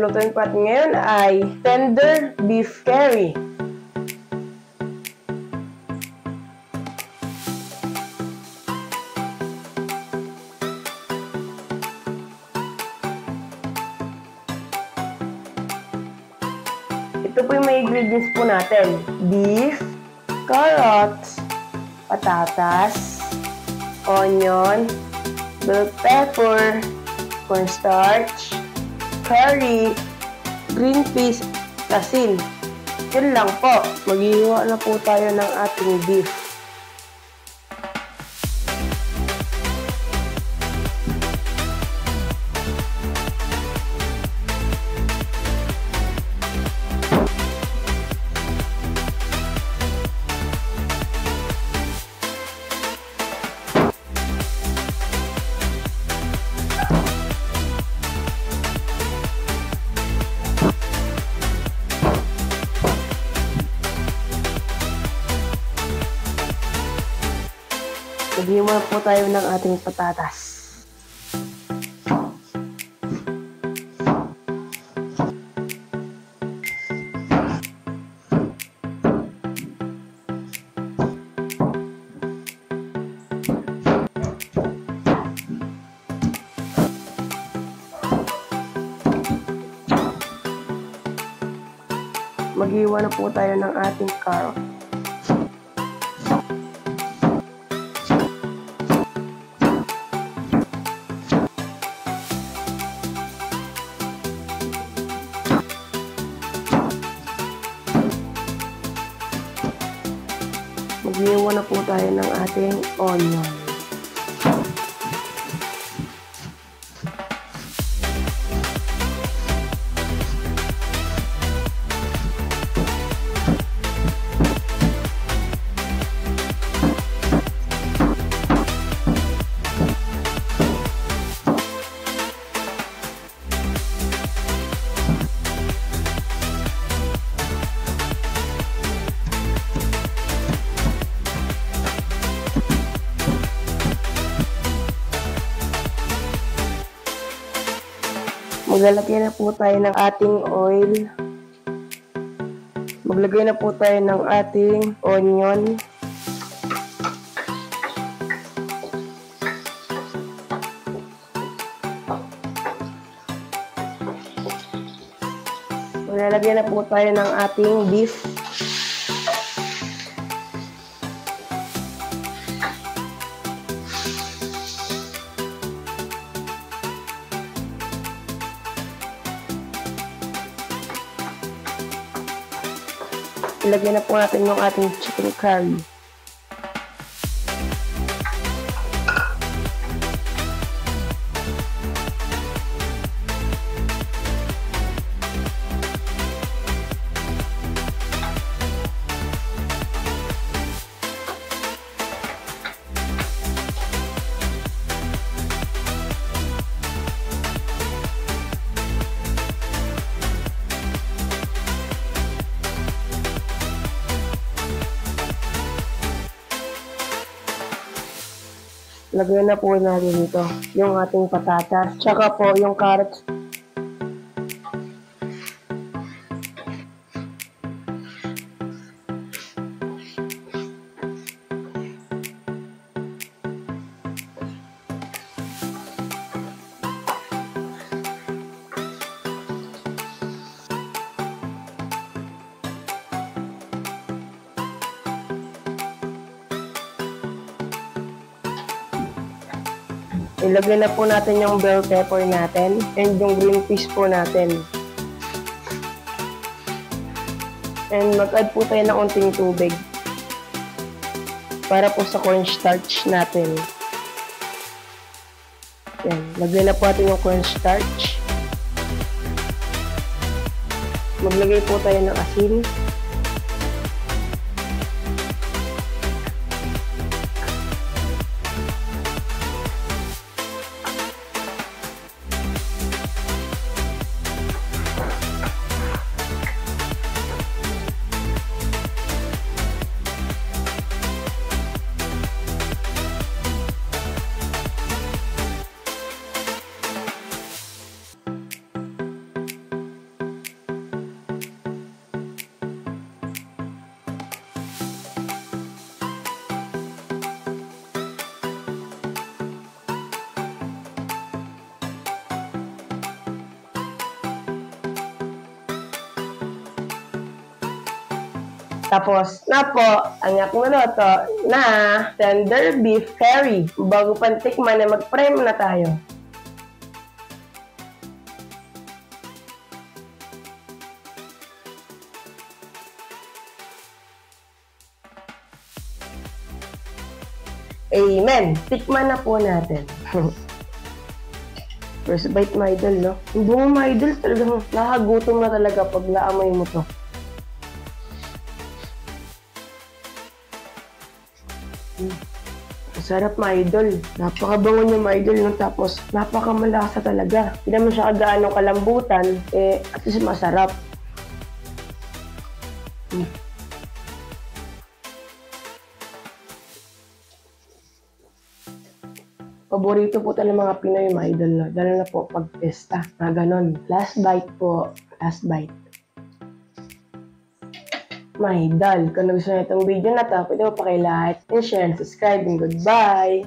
lulutuin po natin ngayon ay tender beef curry. Ito po yung mga ingredients po natin. Beef, carrots, patatas, onion, bell pepper, cornstarch, curry, green peas, asin. Yun lang po. Maghihiwa na po tayo ng ating beef. Maghihiwa po tayo ng ating patatas. Maghihiwa na po tayo ng ating carrot. Maghihiwa na po tayo ng ating onion. Maglalagay na po tayo ng ating oil. Maglagay na po tayo ng ating onion. Maglalagay na po tayo ng ating beef. Ilagay na po natin yung ating chicken curry. Lagyan na po natin dito yung ating patatas, tsaka po yung carrots. Ilagay na po natin yung bell pepper natin and yung green peas po natin. And mag-add po tayo ng unting tubig para po sa cornstarch natin. Yan. Lagay na po natin yung cornstarch. Maglagay po tayo ng asin. Tapos, na po, ang aking naloto na tender beef curry. Bago pantikman na mag-prime na tayo. Amen! Tikman na po natin. First bite, my idol, no? Yung bungo, my idol, talagang nakagutom na talaga pag naamoy mo to. Sarap, my idol. Napakabango niya, my idol, no? Tapos, napakamalasa talaga. Hindi naman siya kagaano kalambutan, at least masarap. Paborito po ito ng mga Pinoy, mga idol, no? Lalo na po pag pesta, na ganon. Last bite po, last bite. My idol, kung nagustuhan niyo itong video na to, pwede mo pakilike, and share, and subscribe, and goodbye!